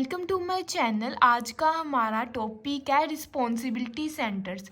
Welcome to my channel. आज का हमारा टॉपिक है responsibility centres.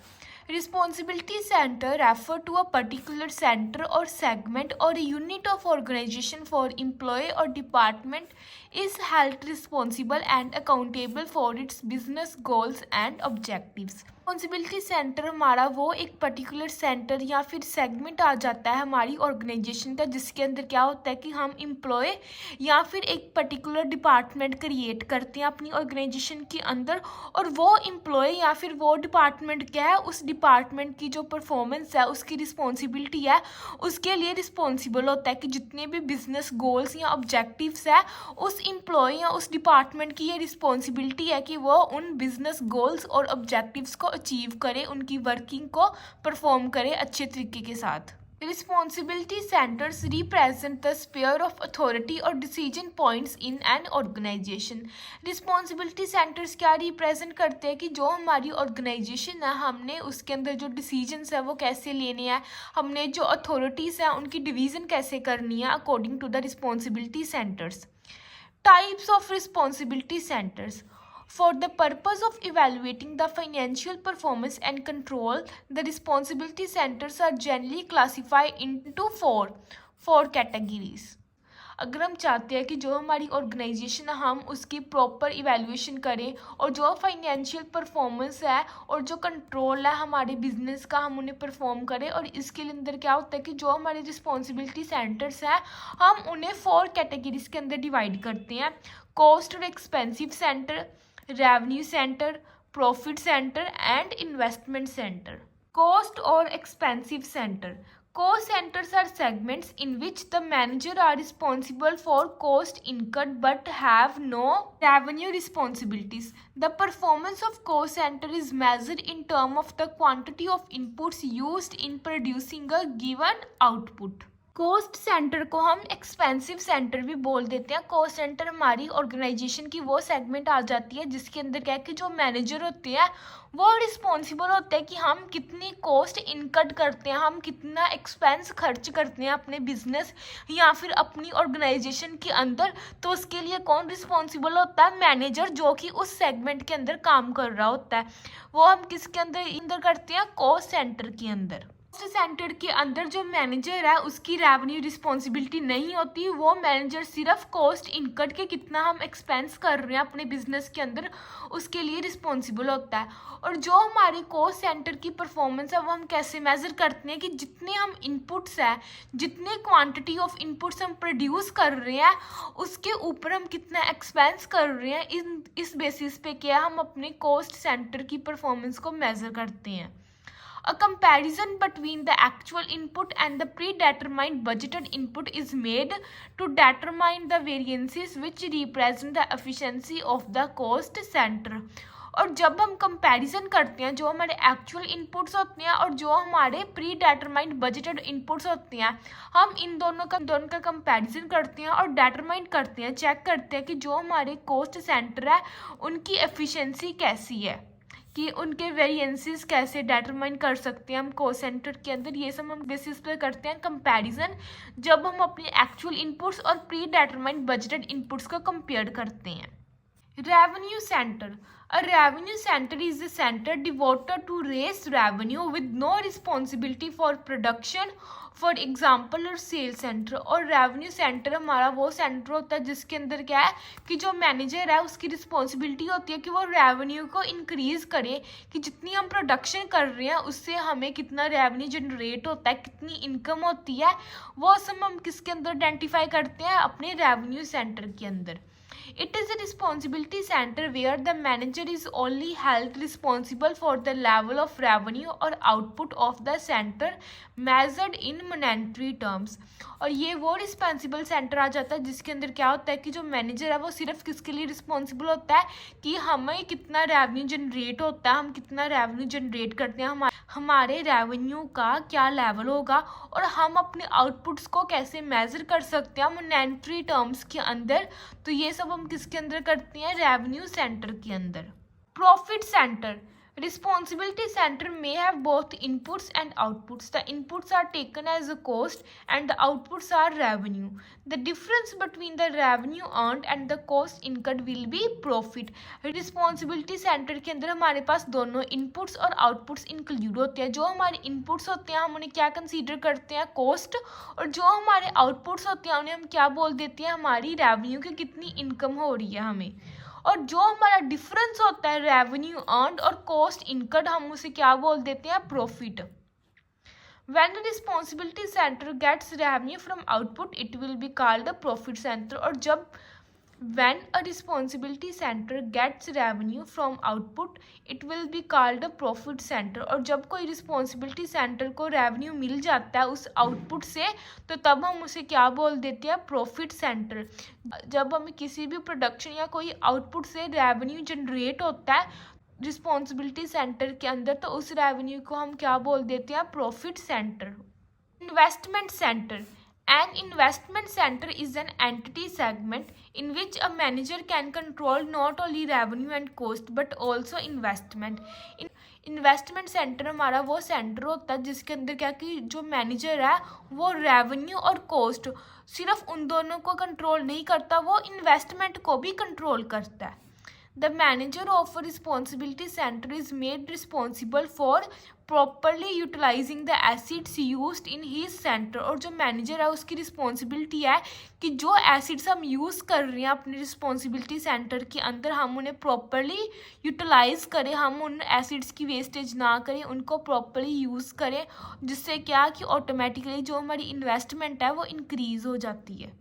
Responsibility centre refer to a particular centre और सेगमेंट और unit of organisation for employ और department is held responsible and accountable for its business goals and objectives. Responsibility centre हमारा वो एक पर्टिकुलर सेंटर या फिर segment आ जाता है हमारी ऑर्गेनाइजेशन का, जिसके अंदर क्या होता है कि हम एम्प्लॉय या फिर एक पर्टिकुलर डिपार्टमेंट क्रिएट करते हैं अपनी ऑर्गेनाइजेशन के अंदर, और वो एम्प्लॉय या फिर वो डिपार्टमेंट क्या है, उस डिपार्टमेंट की जो परफॉर्मेंस है, उसकी रिस्पॉन्सिबिलिटी है, उसके लिए रिस्पॉन्सिबल होता है कि जितने भी बिजनेस गोल्स या ऑब्जेक्टिव्स है, उस एम्प्लॉय या उस डिपार्टमेंट की ये रिस्पॉन्सिबिलिटी है कि वो उन बिजनेस गोल्स और ऑब्जेक्टिव्स को अचीव करे, उनकी वर्किंग को परफॉर्म करे अच्छे तरीके के साथ। Responsibility centers represent the sphere of authority or decision points in an organization. Responsibility centers क्या रिप्रेजेंट करते हैं कि जो हमारी ऑर्गेनाइजेशन है, हमने उसके अंदर जो डिसीजंस है वो कैसे लेने हैं, हमने जो अथॉरिटीज़ हैं उनकी डिवीज़न कैसे करनी है according to the responsibility centres. Types of responsibility centres. For the purpose of evaluating the financial performance and control, the responsibility centers are generally classified into four categories. अगर हम चाहते हैं कि जो हमारी ऑर्गेनाइजेशन है हम उसकी प्रॉपर इवैल्यूएशन करें और जो फाइनेंशियल परफॉर्मेंस है और जो कंट्रोल है हमारे बिजनेस का हम उन्हें परफॉर्म करें, और इसके अंदर क्या होता है कि जो हमारे रिस्पॉन्सिबिलिटी सेंटर्स हैं हम उन्हें 4 कैटेगरीज के अंदर डिवाइड करते हैं. कॉस्ट और expensive centre, revenue centre, profit centre and investment centre. Cost or expensive center. Cost centers are segments in which the manager are responsible for cost incurred but have no revenue responsibilities. The performance of cost center is measured in terms of the quantity of inputs used in producing a given output. Cost centre को हम expensive centre भी बोल देते हैं. Cost centre हमारी organisation की वो segment आ जाती है जिसके अंदर क्या है कि जो मैनेजर होते हैं वो रिस्पॉन्सिबल होते हैं कि हम कितनी कॉस्ट इनकट करते हैं, हम कितना एक्सपेंस खर्च करते हैं अपने बिजनेस या फिर अपनी ऑर्गेनाइजेशन के अंदर. तो उसके लिए कौन रिस्पॉन्सिबल होता है? मैनेजर, जो कि उस सेगमेंट के अंदर काम कर रहा होता है. वो हम किसके अंदर करते हैं? कॉस्ट सेंटर के अंदर. कॉस्ट सेंटर के अंदर जो मैनेजर है उसकी रेवेन्यू रिस्पॉन्सिबिलिटी नहीं होती. वो मैनेजर सिर्फ कॉस्ट इनकट के कितना हम एक्सपेंस कर रहे हैं अपने बिजनेस के अंदर उसके लिए रिस्पॉन्सिबल होता है. और जो हमारे कॉस्ट सेंटर की परफॉर्मेंस है वो हम कैसे मेजर करते हैं कि जितने हम इनपुट्स है, जितने क्वांटिटी ऑफ इनपुट्स हम प्रोड्यूस कर रहे हैं उसके ऊपर हम कितना एक्सपेंस कर रहे हैं. इस बेसिस पे क्या हम अपने कॉस्ट सेंटर की परफॉर्मेंस को मेजर करते हैं. A comparison between the actual input and the predetermined budgeted input is made to determine the variances which represent the efficiency of the cost center. और जब हम कंपैरिजन करते हैं जो हमारे एक्चुअल इनपुट्स होते हैं और जो हमारे प्री डेटरमाइंड बजटेड इनपुट्स होते हैं, हम इन दोनों का कंपैरिजन करते हैं और डेटरमाइन करते हैं, चेक करते हैं कि जो हमारे कॉस्ट सेंटर है उनकी एफिशिएंसी कैसी है, कि उनके वेरिएंसेस कैसे डेटरमाइन कर सकते हैं हम कॉस्ट सेंटर के अंदर. ये सब हम बेसिस पे करते हैं कंपैरिजन जब हम अपने एक्चुअल इनपुट्स और प्री डेटरमाइंड बजटेड इनपुट्स को कंपेयर करते हैं. Revenue centre. A revenue center is a center devoted to raise revenue with no responsibility for production, for example और सेल सेंटर. और रेवेन्यू सेंटर हमारा वो सेंटर होता है जिसके अंदर क्या है कि जो मैनेजर है उसकी रिस्पॉन्सिबिलिटी होती है कि वो रेवेन्यू को इंक्रीज करे, कि जितनी हम प्रोडक्शन कर रहे हैं उससे हमें कितना रेवेन्यू जनरेट होता है, कितनी इनकम होती है, वो सब हम किसके अंदर आइडेंटिफाई करते हैं? अपने रेवेन्यू सेंटर के अंदर. It is a responsibility center where the manager is only held responsible for the level of revenue or output of the center measured in monetary terms. और ये वो रिस्पॉन्सिबल सेंटर आ जाता है जिसके अंदर क्या होता है कि जो मैनेजर है वो सिर्फ किसके लिए रिस्पॉन्सिबल होता है कि हमें कितना रेवेन्यू जनरेट होता है, हम कितना रेवेन्यू जनरेट करते हैं, हमारे रेवेन्यू का क्या लेवल होगा और हम अपने आउटपुट्स को कैसे मेजर कर सकते हैं मॉनेटरी टर्म्स के अंदर. तो ये सब हम किसके अंदर करते हैं? रेवेन्यू सेंटर के अंदर. Profit centre. Responsibility center may have both inputs and outputs. The inputs are taken as a cost and the outputs are revenue. The difference between the revenue earned and the cost incurred will be profit. Responsibility center के अंदर हमारे पास दोनों inputs और outputs include होते हैं. जो हमारे inputs होते हैं हम उन्हें क्या consider करते हैं cost, और जो हमारे outputs होते हैं उन्हें हम क्या बोल देते हैं हमारी revenue की कितनी income हो रही है हमें. और जो हमारा डिफरेंस होता है रेवेन्यू अर्नड और कॉस्ट इनकर्ड हम उसे क्या बोल देते हैं profit. When the responsibility center gets revenue from output, it will be called the profit center. और जब when a responsibility center gets revenue from output, it will be called a profit center. और जब कोई responsibility center को revenue मिल जाता है उस output से, तो तब हम उसे क्या बोल देते हैं profit center. जब हमें किसी भी production या कोई output से revenue generate होता है रिस्पॉन्सिबिलिटी सेंटर के अंदर, तो उस रेवेन्यू को हम क्या बोल देते हैं profit centre. Investment centre. An investment center is an entity segment in which a manager can control not only revenue and cost but also investment. Investment centre हमारा वो सेंटर होता है जिसके अंदर क्या कि जो मैनेजर है वो रेवेन्यू और कॉस्ट सिर्फ उन दोनों को कंट्रोल नहीं करता, वो इन्वेस्टमेंट को भी कंट्रोल करता है. The manager of a responsibility center is made responsible for properly utilizing the assets used in his center. और जो मैनेजर है उसकी रिस्पॉन्सिबिलिटी है कि जो एसिड्स हम यूज़ कर रहे हैं अपने रिस्पॉन्सिबिलिटी सेंटर के अंदर हम उन्हें प्रॉपरली यूटिलाइज करें, हम उन एसिड्स की वेस्टेज ना करें, उनको प्रॉपरली यूज़ करें, जिससे क्या कि ऑटोमेटिकली जो हमारी इन्वेस्टमेंट है वो इंक्रीज़ हो जाती है.